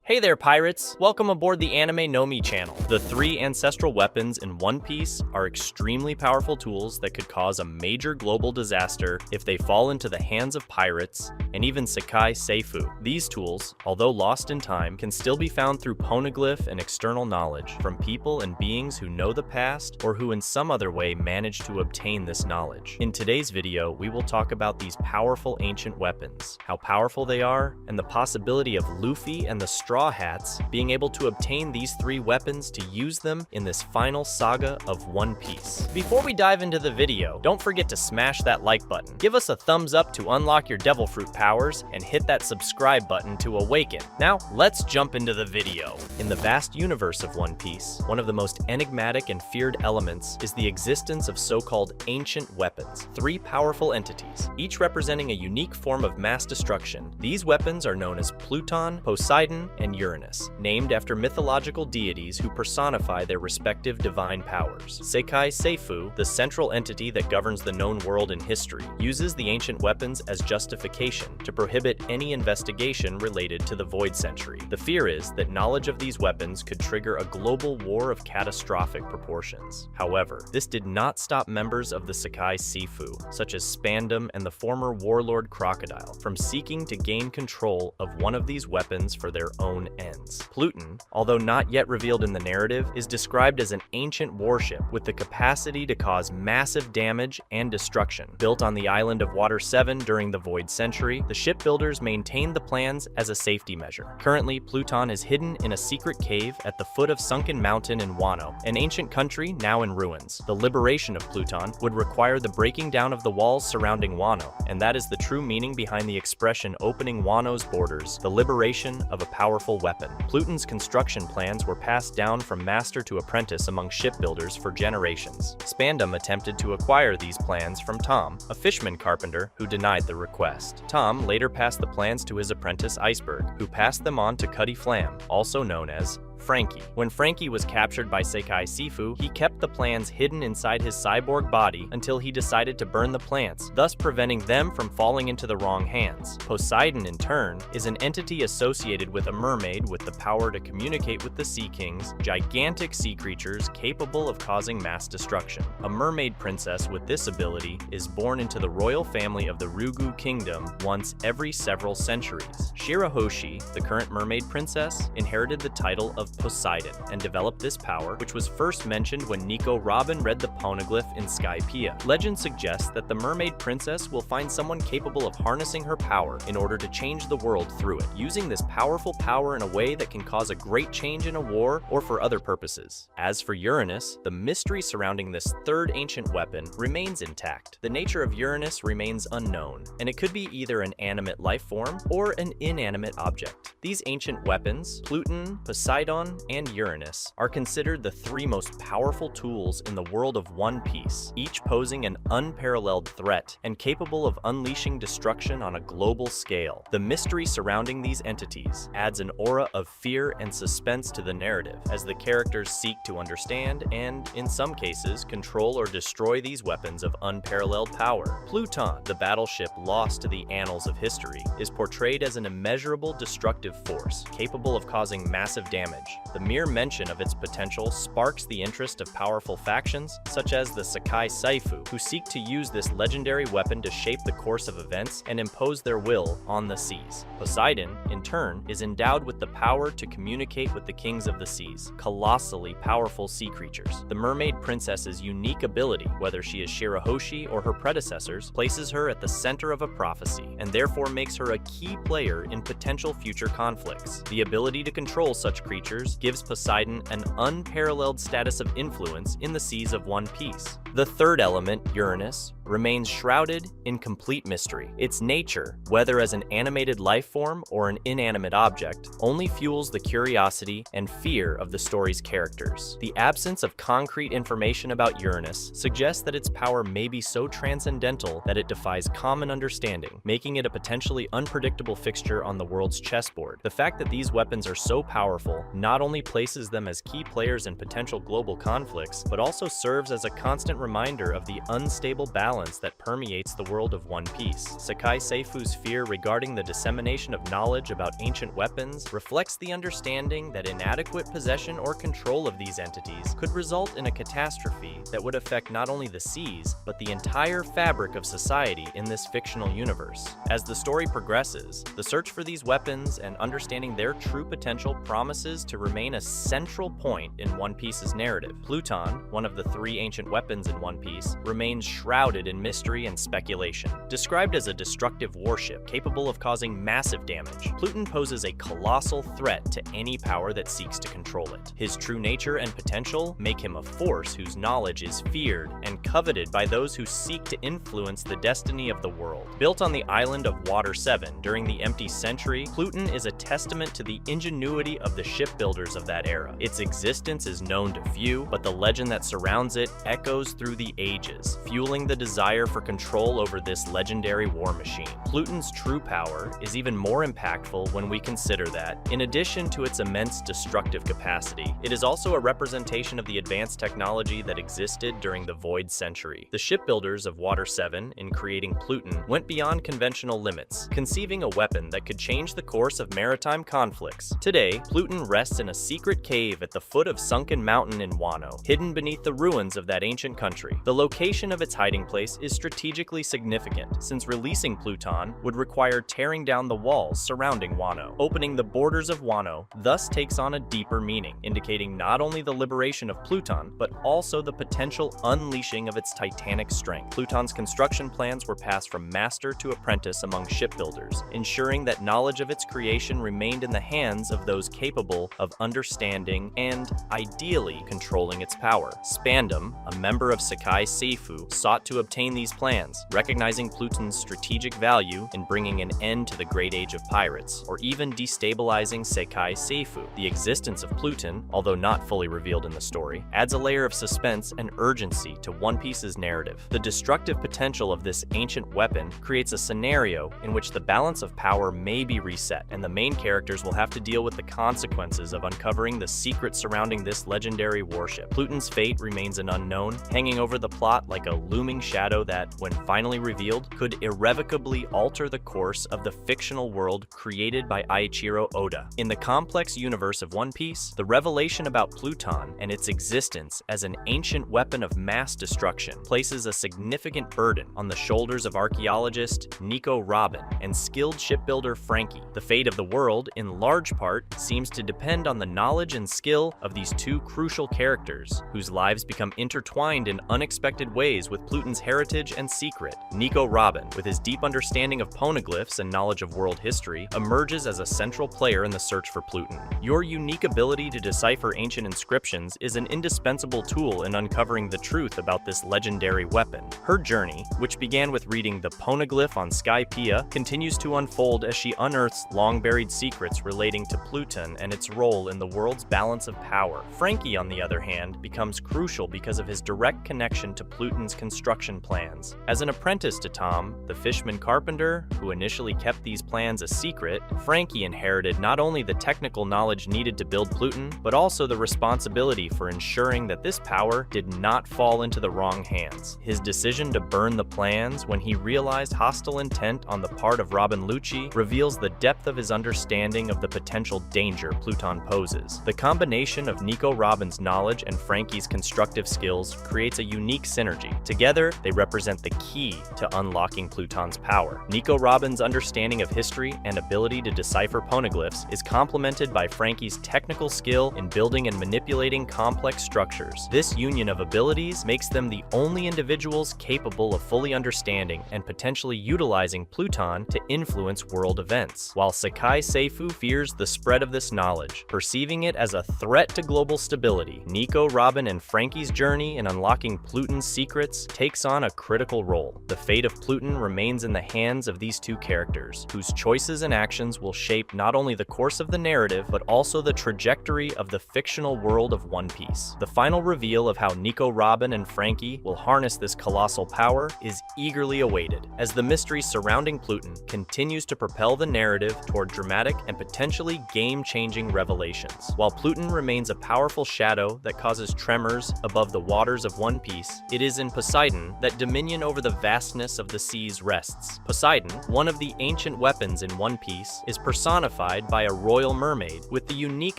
Hey there, pirates! Welcome aboard the Anime channel. The three ancestral weapons in One Piece are extremely powerful tools that could cause a major global disaster if they fall into the hands of pirates and even Sekai Seifu. These tools, although lost in time, can still be found through poneglyph and external knowledge from people and beings who know the past or who in some other way managed to obtain this knowledge. In today's video, we will talk about these powerful ancient weapons, how powerful they are, and the possibility of Luffy and the Straw Hats being able to obtain these three weapons to use them in this final saga of One Piece. Before we dive into the video, don't forget to smash that like button. Give us a thumbs up to unlock your devil fruit powers and hit that subscribe button to awaken. Now, let's jump into the video. In the vast universe of One Piece, one of the most enigmatic and feared elements is the existence of so-called ancient weapons, three powerful entities, each representing a unique form of mass destruction. These weapons are known as Pluton, Poseidon, and Uranus, named after mythological deities who personify their respective divine powers. Sekai Seifu, the central entity that governs the known world in history, uses the ancient weapons as justification to prohibit any investigation related to the Void Century. The fear is that knowledge of these weapons could trigger a global war of catastrophic proportions. However, this did not stop members of the Sekai Seifu, such as Spandam and the former warlord Crocodile, from seeking to gain control of one of these weapons for their own ends. Pluton, although not yet revealed in the narrative, is described as an ancient warship with the capacity to cause massive damage and destruction. Built on the island of Water 7 during the Void Century, the shipbuilders maintained the plans as a safety measure. Currently, Pluton is hidden in a secret cave at the foot of Sunken Mountain in Wano, an ancient country now in ruins. The liberation of Pluton would require the breaking down of the walls surrounding Wano, and that is the true meaning behind the expression opening Wano's borders, the liberation of a powerful weapon. Pluton's construction plans were passed down from master to apprentice among shipbuilders for generations. Spandam attempted to acquire these plans from Tom, a fishman carpenter who denied the request. Tom later passed the plans to his apprentice Iceberg, who passed them on to Cutty Flam, also known as Frankie. When Frankie was captured by Sekai Seifu, he kept the plans hidden inside his cyborg body until he decided to burn the plants, thus preventing them from falling into the wrong hands. Poseidon, in turn, is an entity associated with a mermaid with the power to communicate with the Sea Kings, gigantic sea creatures capable of causing mass destruction. A mermaid princess with this ability is born into the royal family of the Ryugu Kingdom once every several centuries. Shirahoshi, the current mermaid princess, inherited the title of Poseidon and developed this power, which was first mentioned when Nico Robin read the poneglyph in Skypiea. Legend suggests that the mermaid princess will find someone capable of harnessing her power in order to change the world through it, using this powerful power in a way that can cause a great change in a war or for other purposes. As for Uranus, the mystery surrounding this third ancient weapon remains intact. The nature of Uranus remains unknown, and it could be either an animate life form or an inanimate object. These ancient weapons, Pluton, Poseidon, and Uranus, are considered the three most powerful tools in the world of One Piece, each posing an unparalleled threat and capable of unleashing destruction on a global scale. The mystery surrounding these entities adds an aura of fear and suspense to the narrative as the characters seek to understand and, in some cases, control or destroy these weapons of unparalleled power. Pluton, the battleship lost to the annals of history, is portrayed as an immeasurable destructive force capable of causing massive damage. The mere mention of its potential sparks the interest of powerful factions, such as the Sekai Seifu, who seek to use this legendary weapon to shape the course of events and impose their will on the seas. Poseidon, in turn, is endowed with the power to communicate with the kings of the seas, colossally powerful sea creatures. The mermaid princess's unique ability, whether she is Shirahoshi or her predecessors, places her at the center of a prophecy, and therefore makes her a key player in potential future conflicts. The ability to control such creatures gives Poseidon an unparalleled status of influence in the seas of One Piece. The third element, Uranus, remains shrouded in complete mystery. Its nature, whether as an animated life form or an inanimate object, only fuels the curiosity and fear of the story's characters. The absence of concrete information about Uranus suggests that its power may be so transcendental that it defies common understanding, making it a potentially unpredictable fixture on the world's chessboard. The fact that these weapons are so powerful not only places them as key players in potential global conflicts, but also serves as a constant reminder of the unstable balance that permeates the world of One Piece. Sakai Seifu's fear regarding the dissemination of knowledge about ancient weapons reflects the understanding that inadequate possession or control of these entities could result in a catastrophe that would affect not only the seas, but the entire fabric of society in this fictional universe. As the story progresses, the search for these weapons and understanding their true potential promises to remain a central point in One Piece's narrative. Pluton, one of the three ancient weapons in One Piece, remains shrouded in mystery and speculation. Described as a destructive warship capable of causing massive damage, Pluton poses a colossal threat to any power that seeks to control it. His true nature and potential make him a force whose knowledge is feared and coveted by those who seek to influence the destiny of the world. Built on the island of Water 7 during the Empty Century, Pluton is a testament to the ingenuity of the shipbuilders of that era. Its existence is known to few, but the legend that surrounds it echoes through the ages, fueling the desire for control over this legendary war machine. Pluton's true power is even more impactful when we consider that, in addition to its immense destructive capacity, it is also a representation of the advanced technology that existed during the Void Century. The shipbuilders of Water 7, in creating Pluton, went beyond conventional limits, conceiving a weapon that could change the course of maritime conflicts. Today, Pluton rests in a secret cave at the foot of Sunken Mountain in Wano, hidden beneath the ruins of that ancient country. The location of its hiding place is strategically significant, since releasing Pluton would require tearing down the walls surrounding Wano. Opening the borders of Wano thus takes on a deeper meaning, indicating not only the liberation of Pluton, but also the potential unleashing of its titanic strength. Pluton's construction plans were passed from master to apprentice among shipbuilders, ensuring that knowledge of its creation remained in the hands of those capable of understanding and, ideally, controlling its power. Spandam, a member of Sakai Seifu, sought to obtain these plans, recognizing Pluton's strategic value in bringing an end to the Great Age of Pirates, or even destabilizing Sakai Seifu. The existence of Pluton, although not fully revealed in the story, adds a layer of suspense and urgency to One Piece's narrative. The destructive potential of this ancient weapon creates a scenario in which the balance of power may be reset, and the main characters will have to deal with the consequences of uncovering the secrets surrounding this legendary warship. Pluton's fate remains an unknown, hanging over the plot like a looming shadow that, when finally revealed, could irrevocably alter the course of the fictional world created by Eiichiro Oda. In the complex universe of One Piece, the revelation about Pluton and its existence as an ancient weapon of mass destruction places a significant burden on the shoulders of archaeologist Nico Robin and skilled shipbuilder Frankie. The fate of the world, in large part, seems to depend on the knowledge and skill of these two crucial characters, whose lives become intertwined in unexpected ways with Pluton's heritage and secret. Nico Robin, with his deep understanding of poneglyphs and knowledge of world history, emerges as a central player in the search for Pluton. Your unique ability to decipher ancient inscriptions is an indispensable tool in uncovering the truth about this legendary weapon. Her journey, which began with reading the poneglyph on Skypiea, continues to unfold as she unearths long-buried secrets relating to Pluton and its role in the world's balance of power. Frankie, on the other hand, becomes crucial because of his direct connection to Pluton's construction plans. As an apprentice to Tom, the fishman carpenter, who initially kept these plans a secret, Frankie inherited not only the technical knowledge needed to build Pluton, but also the responsibility for ensuring that this power did not fall into the wrong hands. His decision to burn the plans when he realized hostile intent on the part of Robin Lucci reveals the depth of his understanding of the potential danger Pluton poses. The combination of Nico Robin's knowledge and Frankie's constructive skills creates a unique synergy. Together, they represent the key to unlocking Pluton's power. Nico Robin's understanding of history and ability to decipher poneglyphs is complemented by Frankie's technical skill in building and manipulating complex structures. This union of abilities makes them the only individuals capable of fully understanding and potentially utilizing Pluton to influence world events. While Sakai Seifu fears the spread of this knowledge, perceiving it as a threat to global stability, Nico Robin and Frankie's journey in unlocking Pluton's secrets takes on a critical role. The fate of Pluton remains in the hands of these two characters, whose choices and actions will shape not only the course of the narrative, but also the trajectory of the fictional world of One Piece. The final reveal of how Nico Robin and Frankie will harness this colossal power is eagerly awaited, as the mystery surrounding Pluton continues to propel the narrative toward dramatic and potentially game-changing revelations. While Pluton remains a powerful shadow that causes tremors above the waters of One One Piece, it is in Poseidon that dominion over the vastness of the seas rests. Poseidon, one of the ancient weapons in One Piece, is personified by a royal mermaid with the unique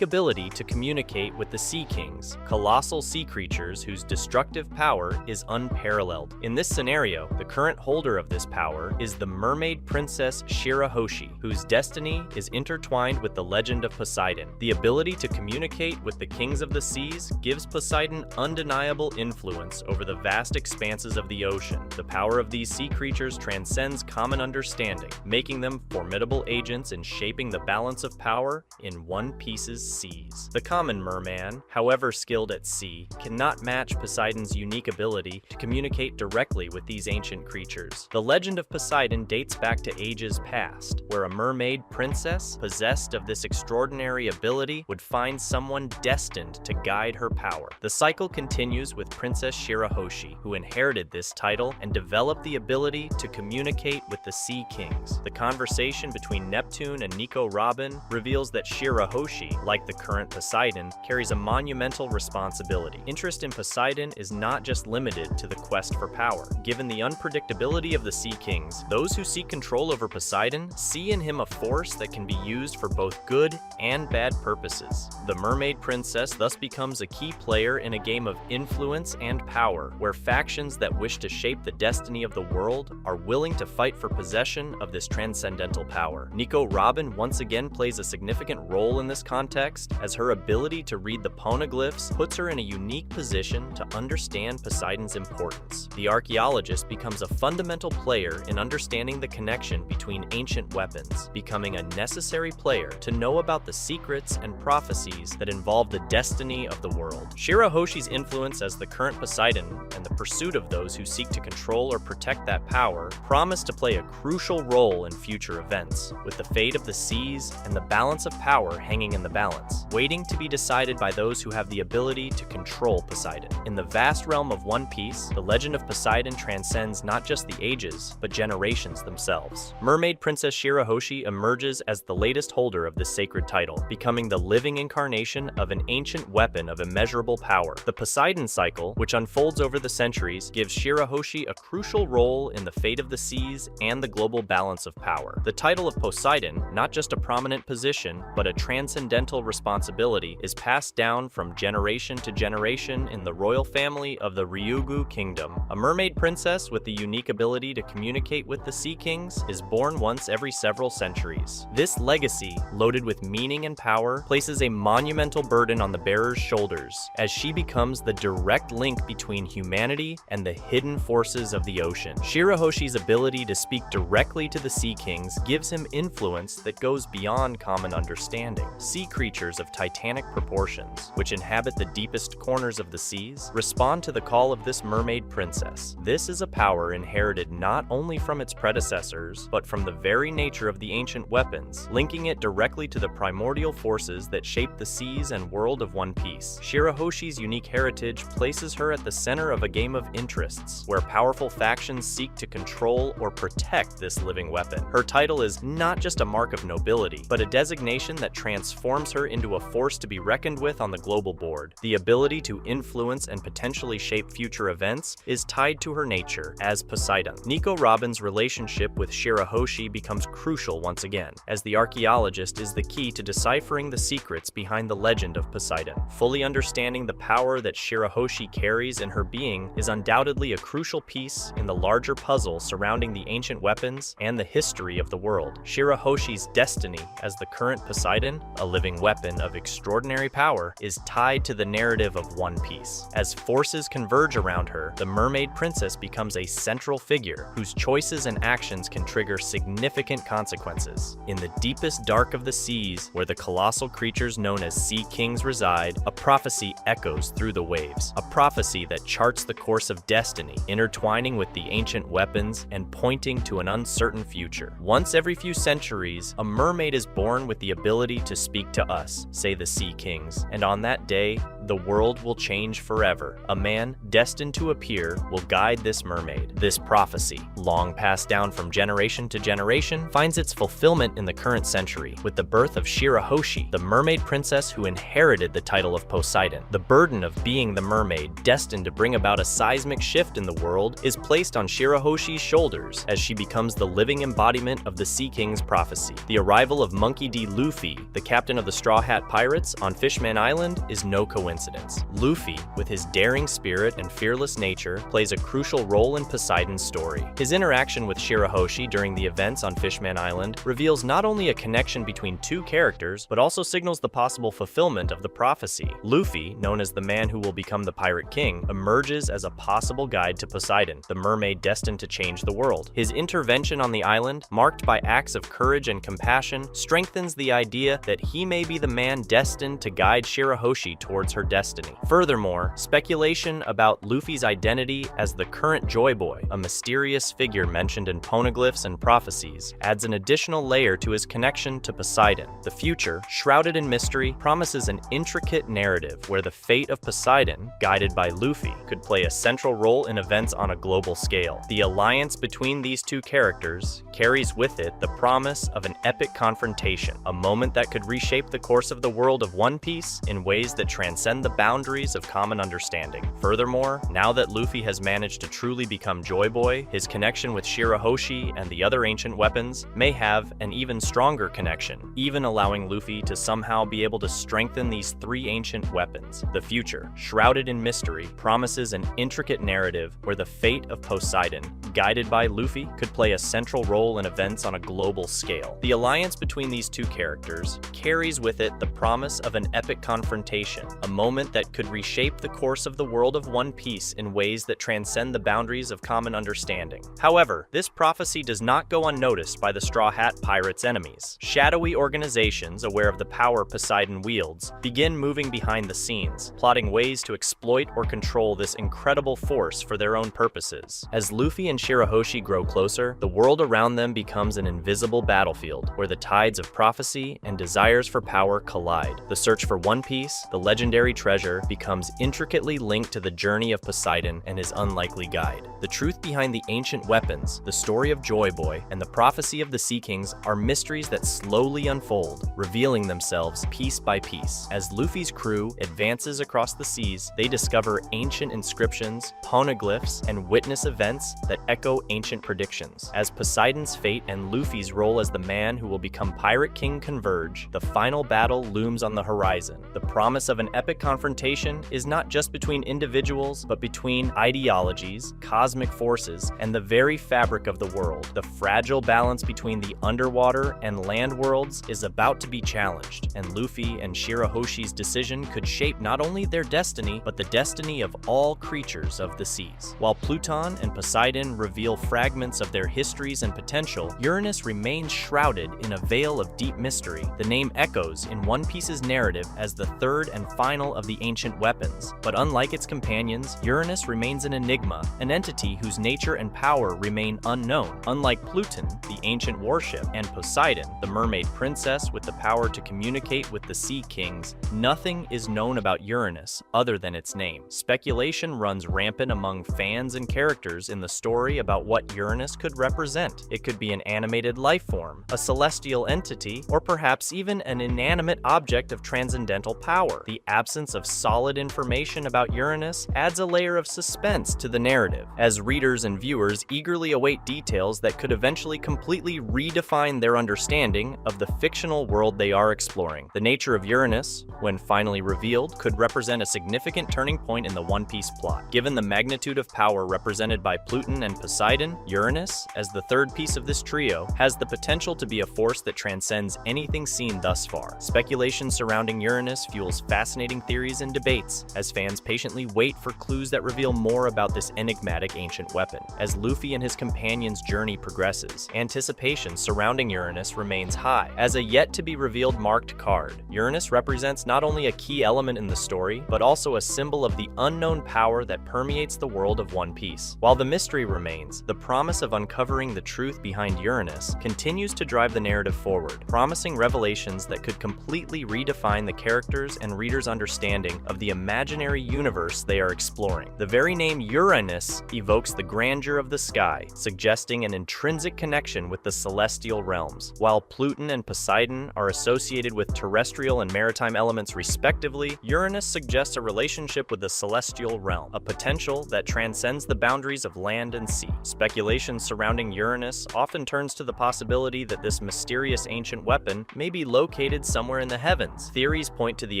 ability to communicate with the Sea Kings, colossal sea creatures whose destructive power is unparalleled. In this scenario, the current holder of this power is the mermaid princess Shirahoshi, whose destiny is intertwined with the legend of Poseidon. The ability to communicate with the kings of the seas gives Poseidon undeniable influence over the vast expanses of the ocean. The power of these sea creatures transcends common understanding, making them formidable agents in shaping the balance of power in One Piece's seas. The common merman, however skilled at sea, cannot match Poseidon's unique ability to communicate directly with these ancient creatures. The legend of Poseidon dates back to ages past, where a mermaid princess possessed of this extraordinary ability would find someone destined to guide her power. The cycle continues with Princess Shirahoshi, who inherited this title and developed the ability to communicate with the Sea Kings. The conversation between Neptune and Nico Robin reveals that Shirahoshi, like the current Poseidon, carries a monumental responsibility. Interest in Poseidon is not just limited to the quest for power. Given the unpredictability of the Sea Kings, those who seek control over Poseidon see in him a force that can be used for both good and bad purposes. The mermaid princess thus becomes a key player in a game of influence and power, where factions that wish to shape the destiny of the world are willing to fight for possession of this transcendental power. Nico Robin once again plays a significant role in this context, as her ability to read the poneglyphs puts her in a unique position to understand Poseidon's importance. The archaeologist becomes a fundamental player in understanding the connection between ancient weapons, becoming a necessary player to know about the secrets and prophecies that involve the destiny of the world. Shirahoshi's influence as the current Poseidon and the pursuit of those who seek to control or protect that power promise to play a crucial role in future events, with the fate of the seas and the balance of power hanging in the balance, waiting to be decided by those who have the ability to control Poseidon. In the vast realm of One Piece, the legend of Poseidon transcends not just the ages, but generations themselves. Mermaid Princess Shirahoshi emerges as the latest holder of this sacred title, becoming the living incarnation of an ancient weapon of immeasurable power. The Poseidon cycle, which unfolds over the centuries, gives Shirahoshi a crucial role in the fate of the seas and the global balance of power. The title of Poseidon, not just a prominent position, but a transcendental responsibility, is passed down from generation to generation in the royal family of the Ryugu Kingdom. A mermaid princess with the unique ability to communicate with the Sea Kings is born once every several centuries. This legacy, loaded with meaning and power, places a monumental burden on the bearer's shoulders, as she becomes the direct link between humanity and the hidden forces of the ocean. Shirahoshi's ability to speak directly to the Sea Kings gives him influence that goes beyond common understanding. Sea creatures of titanic proportions, which inhabit the deepest corners of the seas, respond to the call of this mermaid princess. This is a power inherited not only from its predecessors, but from the very nature of the ancient weapons, linking it directly to the primordial forces that shape the seas and world of One Piece. Shirahoshi's unique heritage places her at the center of a game of interests, where powerful factions seek to control or protect this living weapon. Her title is not just a mark of nobility, but a designation that transforms her into a force to be reckoned with on the global board. The ability to influence and potentially shape future events is tied to her nature as Poseidon. Nico Robin's relationship with Shirahoshi becomes crucial once again, as the archaeologist is the key to deciphering the secrets behind the legend of Poseidon. Fully understanding the power that Shirahoshi carries in her being is undoubtedly a crucial piece in the larger puzzle surrounding the ancient weapons and the history of the world. Shirahoshi's destiny as the current Poseidon, a living weapon of extraordinary power, is tied to the narrative of One Piece. As forces converge around her, the mermaid princess becomes a central figure whose choices and actions can trigger significant consequences. In the deepest dark of the seas, where the colossal creatures known as Sea Kings reside, a prophecy echoes through the waves, a prophecy that charts the course of destiny, intertwining with the ancient weapons and pointing to an uncertain future. Once every few centuries, a mermaid is born with the ability to speak to us, say the Sea Kings, and on that day, the world will change forever. A man destined to appear will guide this mermaid. This prophecy, long passed down from generation to generation, finds its fulfillment in the current century with the birth of Shirahoshi, the mermaid princess who inherited the title of Poseidon. The burden of being the mermaid, destined to bring about a seismic shift in the world, is placed on Shirahoshi's shoulders as she becomes the living embodiment of the Sea King's prophecy. The arrival of Monkey D. Luffy, the captain of the Straw Hat Pirates, on Fishman Island is no coincidence. Luffy, with his daring spirit and fearless nature, plays a crucial role in Poseidon's story. His interaction with Shirahoshi during the events on Fishman Island reveals not only a connection between two characters, but also signals the possible fulfillment of the prophecy. Luffy, known as the man who will become the Pirate King, emerges as a possible guide to Poseidon, the mermaid destined to change the world. His intervention on the island, marked by acts of courage and compassion, strengthens the idea that he may be the man destined to guide Shirahoshi towards her destiny. Furthermore, speculation about Luffy's identity as the current Joy Boy, a mysterious figure mentioned in poneglyphs and prophecies, adds an additional layer to his connection to Poseidon. The future, shrouded in mystery, promises an intricate narrative where the fate of Poseidon, guided by Luffy, could play a central role in events on a global scale. The alliance between these two characters carries with it the promise of an epic confrontation, a moment that could reshape the course of the world of One Piece in ways that transcend the boundaries of common understanding. Furthermore, now that Luffy has managed to truly become Joy Boy, his connection with Shirahoshi and the other ancient weapons may have an even stronger connection, even allowing Luffy to somehow be able to strengthen these three ancient weapons. The future, shrouded in mystery, promises an intricate narrative where the fate of Poseidon, guided by Luffy, could play a central role in events on a global scale. The alliance between these two characters carries with it the promise of an epic confrontation, a moment that could reshape the course of the world of One Piece in ways that transcend the boundaries of common understanding. However, this prophecy does not go unnoticed by the Straw Hat Pirates' enemies. Shadowy organizations aware of the power Poseidon wields begin moving behind the scenes, plotting ways to exploit or control this incredible force for their own purposes. As Luffy and Shirahoshi grow closer, the world around them becomes an invisible battlefield where the tides of prophecy and desires for power collide. The search for One Piece, the legendary treasure, becomes intricately linked to the journey of Poseidon and his unlikely guide. The truth behind the ancient weapons, the story of Joy Boy, and the prophecy of the Sea Kings are mysteries that slowly unfold, revealing themselves piece by piece. As Luffy's crew advances across the seas, they discover ancient inscriptions, poneglyphs, and witness events that echo ancient predictions. As Poseidon's fate and Luffy's role as the man who will become Pirate King converge, the final battle looms on the horizon. The promise of an epic confrontation is not just between individuals, but between ideologies, cosmic forces, and the very fabric of the world. The fragile balance between the underwater and land worlds is about to be challenged, and Luffy and Shirahoshi's decision could shape not only their destiny, but the destiny of all creatures of the seas. While Pluton and Poseidon reveal fragments of their histories and potential, Uranus remains shrouded in a veil of deep mystery. The name echoes in One Piece's narrative as the third and final of the ancient weapons, but unlike its companions, Uranus remains an enigma, an entity whose nature and power remain unknown. Unlike Pluton, the ancient warship, and Poseidon, the mermaid princess with the power to communicate with the Sea Kings, nothing is known about Uranus other than its name. Speculation runs rampant among fans and characters in the story about what Uranus could represent. It could be an animated life form, a celestial entity, or perhaps even an inanimate object of transcendental power. The absence of solid information about Uranus adds a layer of suspense to the narrative, as readers and viewers eagerly await details that could eventually completely redefine their understanding of the fictional world they are exploring. The nature of Uranus, when finally revealed, could represent a significant turning point in the One Piece plot. Given the magnitude of power represented by Pluton and Poseidon, Uranus, as the third piece of this trio, has the potential to be a force that transcends anything seen thus far. Speculation surrounding Uranus fuels fascinating theories and debates, as fans patiently wait for clues that reveal more about this enigmatic ancient weapon. As Luffy and his companions' journey progresses, anticipation surrounding Uranus remains high. As a yet-to-be-revealed marked card, Uranus represents not only a key element in the story, but also a symbol of the unknown power that permeates the world of One Piece. While the mystery remains, the promise of uncovering the truth behind Uranus continues to drive the narrative forward, promising revelations that could completely redefine the characters and readers' understanding understanding of the imaginary universe they are exploring. The very name Uranus evokes the grandeur of the sky, suggesting an intrinsic connection with the celestial realms. While Pluton and Poseidon are associated with terrestrial and maritime elements respectively, Uranus suggests a relationship with the celestial realm, a potential that transcends the boundaries of land and sea. Speculation surrounding Uranus often turns to the possibility that this mysterious ancient weapon may be located somewhere in the heavens. Theories point to the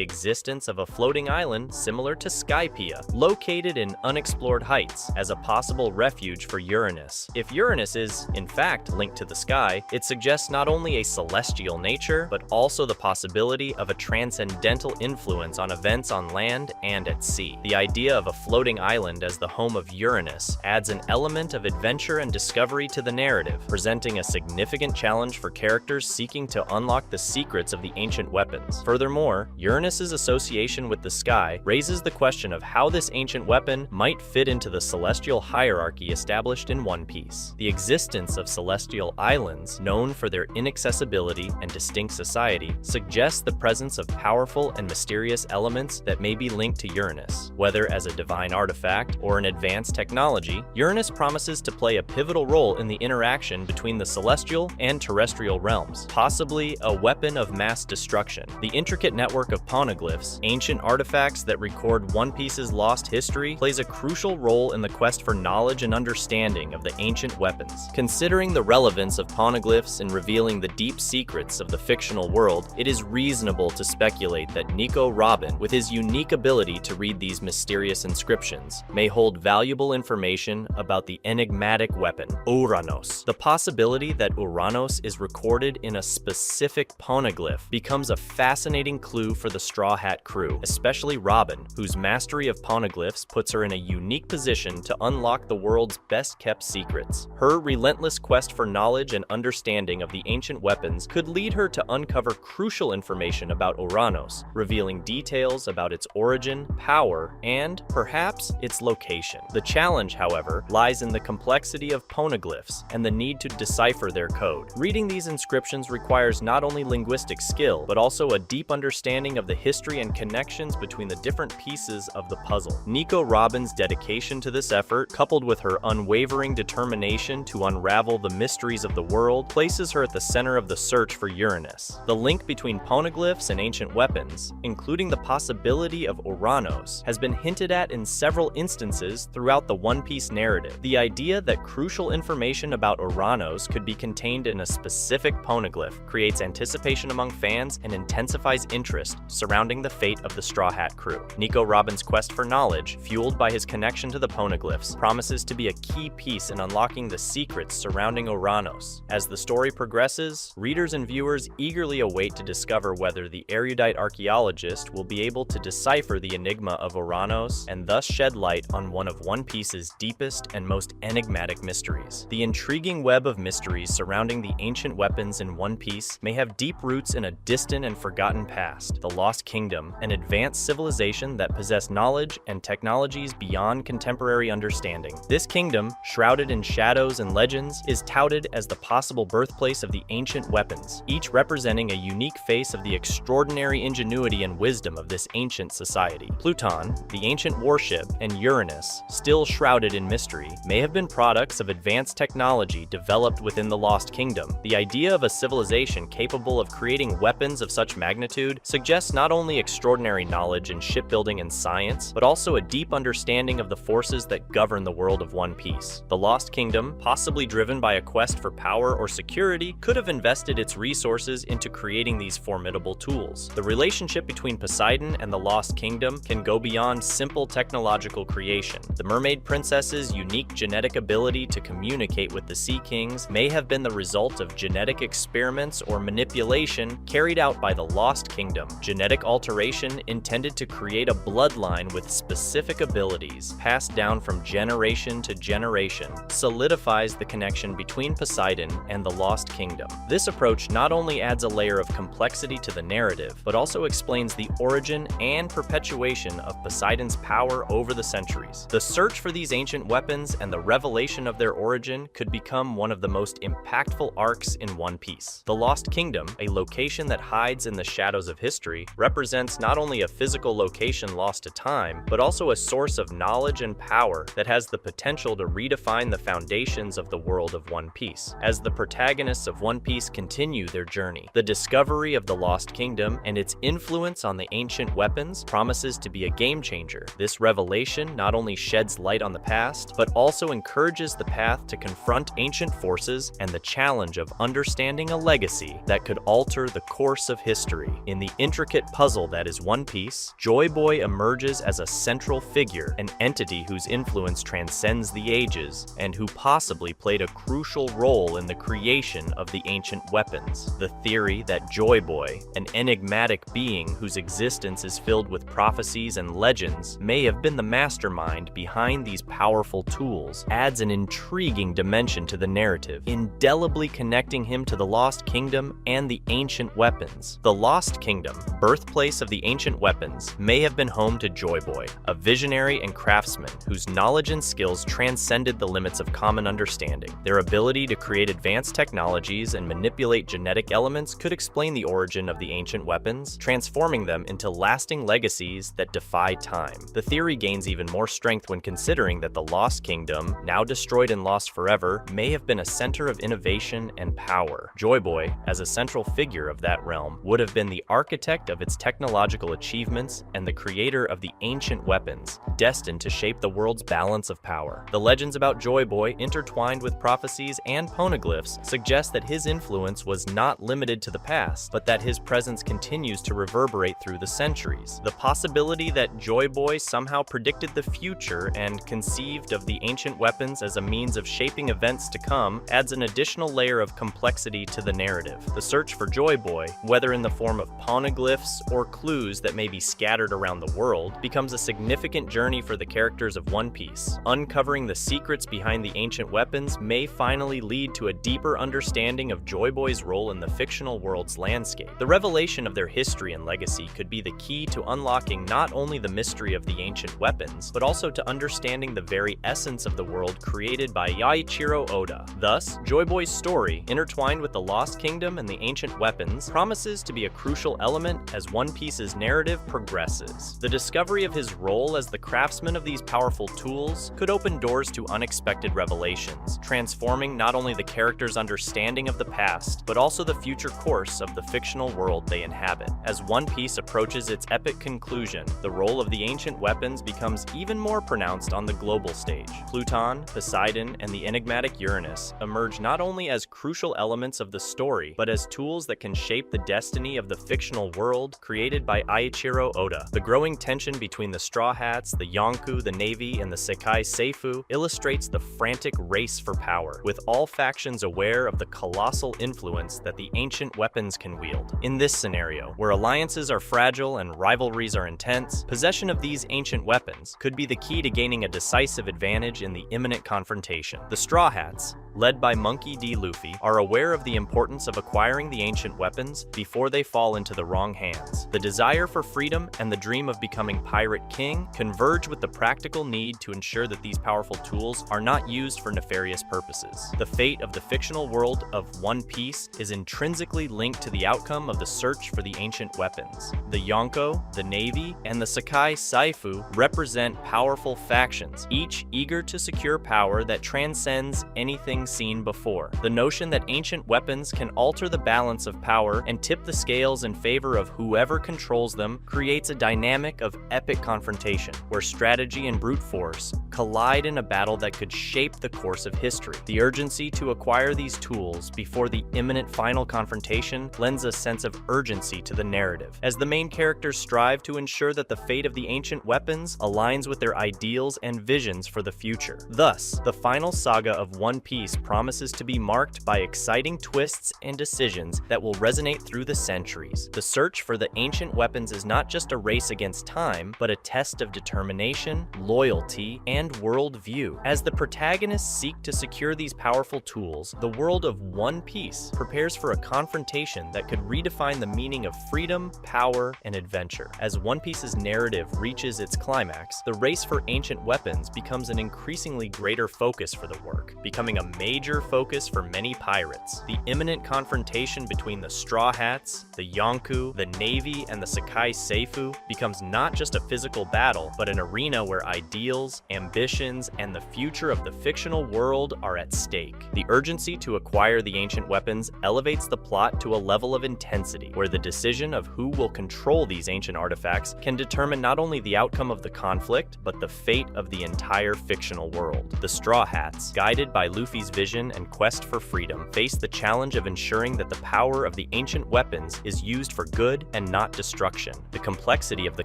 existence of a floating island similar to Skypiea, located in unexplored heights, as a possible refuge for Uranus. If Uranus is, in fact, linked to the sky, it suggests not only a celestial nature, but also the possibility of a transcendental influence on events on land and at sea. The idea of a floating island as the home of Uranus adds an element of adventure and discovery to the narrative, presenting a significant challenge for characters seeking to unlock the secrets of the ancient weapons. Furthermore, Uranus's association with the sky raises the question of how this ancient weapon might fit into the celestial hierarchy established in One Piece. The existence of celestial islands, known for their inaccessibility and distinct society, suggests the presence of powerful and mysterious elements that may be linked to Uranus. Whether as a divine artifact or an advanced technology, Uranus promises to play a pivotal role in the interaction between the celestial and terrestrial realms, possibly a weapon of mass destruction. The intricate network of poneglyphs, ancient artifacts that record One Piece's lost history, plays a crucial role in the quest for knowledge and understanding of the ancient weapons. Considering the relevance of poneglyphs in revealing the deep secrets of the fictional world, it is reasonable to speculate that Nico Robin, with his unique ability to read these mysterious inscriptions, may hold valuable information about the enigmatic weapon, Uranus. The possibility that Uranus is recorded in a specific poneglyph becomes a fascinating clue for the Straw Hat crew, especially Robin, whose mastery of poneglyphs puts her in a unique position to unlock the world's best-kept secrets. Her relentless quest for knowledge and understanding of the ancient weapons could lead her to uncover crucial information about Uranus, revealing details about its origin, power, and, perhaps, its location. The challenge, however, lies in the complexity of poneglyphs and the need to decipher their code. Reading these inscriptions requires not only linguistic skill, but also a deep understanding of the history and connections between the different pieces of the puzzle. Nico Robin's dedication to this effort, coupled with her unwavering determination to unravel the mysteries of the world, places her at the center of the search for Uranus. The link between poneglyphs and ancient weapons, including the possibility of Uranus, has been hinted at in several instances throughout the One Piece narrative. The idea that crucial information about Uranus could be contained in a specific poneglyph creates anticipation among fans and intensifies interest surrounding the fate of the Straw Hat crew. Nico Robin's quest for knowledge, fueled by his connection to the poneglyphs, promises to be a key piece in unlocking the secrets surrounding Uranus. As the story progresses, readers and viewers eagerly await to discover whether the erudite archaeologist will be able to decipher the enigma of Uranus and thus shed light on one of One Piece's deepest and most enigmatic mysteries. The intriguing web of mysteries surrounding the ancient weapons in One Piece may have deep roots in a distant and forgotten past, the Lost Kingdom, an advanced civilization that possessed knowledge and technologies beyond contemporary understanding. This kingdom, shrouded in shadows and legends, is touted as the possible birthplace of the ancient weapons, each representing a unique face of the extraordinary ingenuity and wisdom of this ancient society. Pluton, the ancient warship, and Uranus, still shrouded in mystery, may have been products of advanced technology developed within the Lost Kingdom. The idea of a civilization capable of creating weapons of such magnitude suggests not only extraordinary knowledge in shipbuilding and science, but also a deep understanding of the forces that govern the world of One Piece. The Lost Kingdom, possibly driven by a quest for power or security, could have invested its resources into creating these formidable tools. The relationship between Poseidon and the Lost Kingdom can go beyond simple technological creation. The Mermaid Princess's unique genetic ability to communicate with the Sea Kings may have been the result of genetic experiments or manipulation carried out by the Lost Kingdom. Genetic alteration intended to create a bloodline with specific abilities passed down from generation to generation solidifies the connection between Poseidon and the Lost Kingdom. This approach not only adds a layer of complexity to the narrative, but also explains the origin and perpetuation of Poseidon's power over the centuries. The search for these ancient weapons and the revelation of their origin could become one of the most impactful arcs in One Piece. The Lost Kingdom, a location that hides in the shadows of history, represents not only only a physical location lost to time, but also a source of knowledge and power that has the potential to redefine the foundations of the world of One Piece. As the protagonists of One Piece continue their journey, the discovery of the Lost Kingdom and its influence on the ancient weapons promises to be a game changer. This revelation not only sheds light on the past, but also encourages the path to confront ancient forces and the challenge of understanding a legacy that could alter the course of history. In the intricate puzzle that is One Piece, Joy Boy emerges as a central figure, an entity whose influence transcends the ages, and who possibly played a crucial role in the creation of the ancient weapons. The theory that Joy Boy, an enigmatic being whose existence is filled with prophecies and legends, may have been the mastermind behind these powerful tools, adds an intriguing dimension to the narrative, indelibly connecting him to the Lost Kingdom and the ancient weapons. The Lost Kingdom, birthplace of the ancient weapons, may have been home to Joy Boy, a visionary and craftsman whose knowledge and skills transcended the limits of common understanding. Their ability to create advanced technologies and manipulate genetic elements could explain the origin of the ancient weapons, transforming them into lasting legacies that defy time. The theory gains even more strength when considering that the Lost Kingdom, now destroyed and lost forever, may have been a center of innovation and power. Joy Boy, as a central figure of that realm, would have been the architect of its technological achievements and the creator of the ancient weapons, destined to shape the world's balance of power. The legends about Joy Boy, intertwined with prophecies and poneglyphs, suggest that his influence was not limited to the past, but that his presence continues to reverberate through the centuries. The possibility that Joy Boy somehow predicted the future and conceived of the ancient weapons as a means of shaping events to come adds an additional layer of complexity to the narrative. The search for Joy Boy, whether in the form of poneglyphs or clues that may be scattered around the world, becomes a significant journey for the characters of One Piece. Uncovering the secrets behind the ancient weapons may finally lead to a deeper understanding of Joy Boy's role in the fictional world's landscape. The revelation of their history and legacy could be the key to unlocking not only the mystery of the ancient weapons, but also to understanding the very essence of the world created by Eiichiro Oda. Thus, Joy Boy's story, intertwined with the Lost Kingdom and the ancient weapons, promises to be a crucial element as One Piece's narrative progresses. The discovery of his role as the craftsman of these powerful tools could open doors to unexpected revelations, transforming not only the character's understanding of the past, but also the future course of the fictional world they inhabit. As One Piece approaches its epic conclusion, the role of the ancient weapons becomes even more pronounced on the global stage. Pluton, Poseidon, and the enigmatic Uranus emerge not only as crucial elements of the story, but as tools that can shape the destiny of the fictional world created by Eiichiro Oda. The growing tension between the Straw Hats, the Yonko, the Navy, and the Sekai Seifu illustrates the frantic race for power, with all factions aware of the colossal influence that the ancient weapons can wield. In this scenario, where alliances are fragile and rivalries are intense, possession of these ancient weapons could be the key to gaining a decisive advantage in the imminent confrontation. The Straw Hats, led by Monkey D. Luffy, are aware of the importance of acquiring the ancient weapons before they fall into the wrong hands. The desire for freedom and the dream of becoming Pirate King converge with the practical need to ensure that these powerful tools are not used for nefarious purposes. The fate of the fictional world of One Piece is intrinsically linked to the outcome of the search for the ancient weapons. The Yonko, the Navy, and the Sekai Seifu represent powerful factions, each eager to secure power that transcends anything seen before. The notion that ancient weapons can alter the balance of power and tip the scales in favor of whoever controls them creates a dynamic of epic confrontation, where strategy and brute force collide in a battle that could shape the course of history. The urgency to acquire these tools before the imminent final confrontation lends a sense of urgency to the narrative, as the main characters strive to ensure that the fate of the ancient weapons aligns with their ideals and visions for the future. Thus, the final saga of One Piece promises to be marked by exciting twists and decisions that will resonate through the centuries. The search for the ancient weapons is not just a race against time, but a test of determination, loyalty, and worldview. As the protagonists seek to secure these powerful tools, the world of One Piece prepares for a confrontation that could redefine the meaning of freedom, power, and adventure. As One Piece's narrative reaches its climax, the race for ancient weapons becomes an increasingly greater focus for the work, becoming a major focus for many pirates. The imminent confrontation between the Straw Hats, the Yonko, the Navy, and the Sekai Seifu becomes not just a physical battle, but an arena where ideals, ambitions, and the future of the fictional world are at stake. The urgency to acquire the ancient weapons elevates the plot to a level of intensity, where the decision of who will control these ancient artifacts can determine not only the outcome of the conflict, but the fate of the entire fictional world. The Straw Hats, guided by Luffy's vision and quest for freedom, face the challenge of ensuring that the power of the ancient weapons is used for good and not destruction. The complexity of the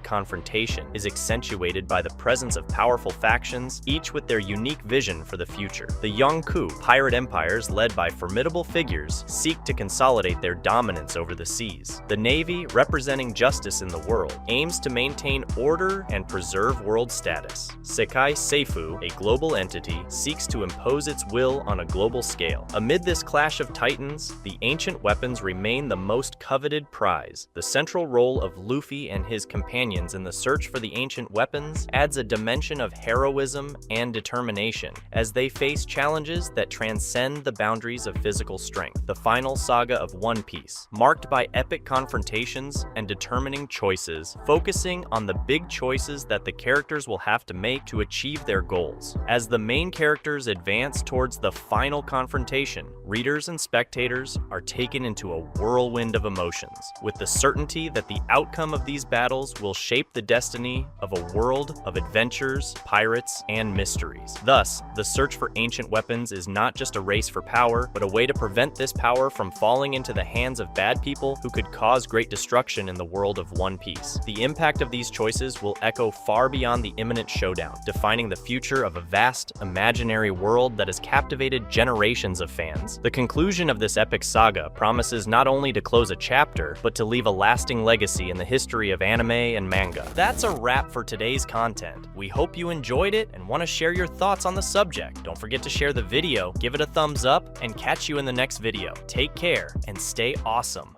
confrontation is accentuated by the presence of powerful factions, each with their unique vision for the future. The Yonkou pirate empires, led by formidable figures, seek to consolidate their dominance over the seas. The Navy, representing justice in the world, aims to maintain order and preserve world status. Sekai Seifu, a global entity, seeks to impose its will on a global scale. Amid this clash of titans, the ancient weapons remain the most coveted prize. The central role of Luffy and his companions in the search for the ancient weapons adds a dimension of heroism and determination as they face challenges that transcend the boundaries of physical strength. The final saga of One Piece, marked by epic confrontations and determining choices, focusing on the big choices that the characters will have to make to achieve their goals. As the main characters advance towards the final confrontation, readers and spectators are taken into a whirlwind of emotions, with the certainty that the outcome of these battles will shape the destiny of a world of adventures, pirates, and mysteries. Thus, the search for ancient weapons is not just a race for power, but a way to prevent this power from falling into the hands of bad people who could cause great destruction in the world of One Piece. The impact of these choices will echo far beyond the imminent showdown, defining the future of a vast, imaginary world that has captivated generations of fans. The conclusion of this epic saga promises not only to close a chapter, but to leave a lasting legacy in the history of anime and manga. That's a wrap for today's content. We hope you enjoyed it and want to share your thoughts on the subject. Don't forget to share the video, give it a thumbs up, and catch you in the next video. Take care and stay awesome.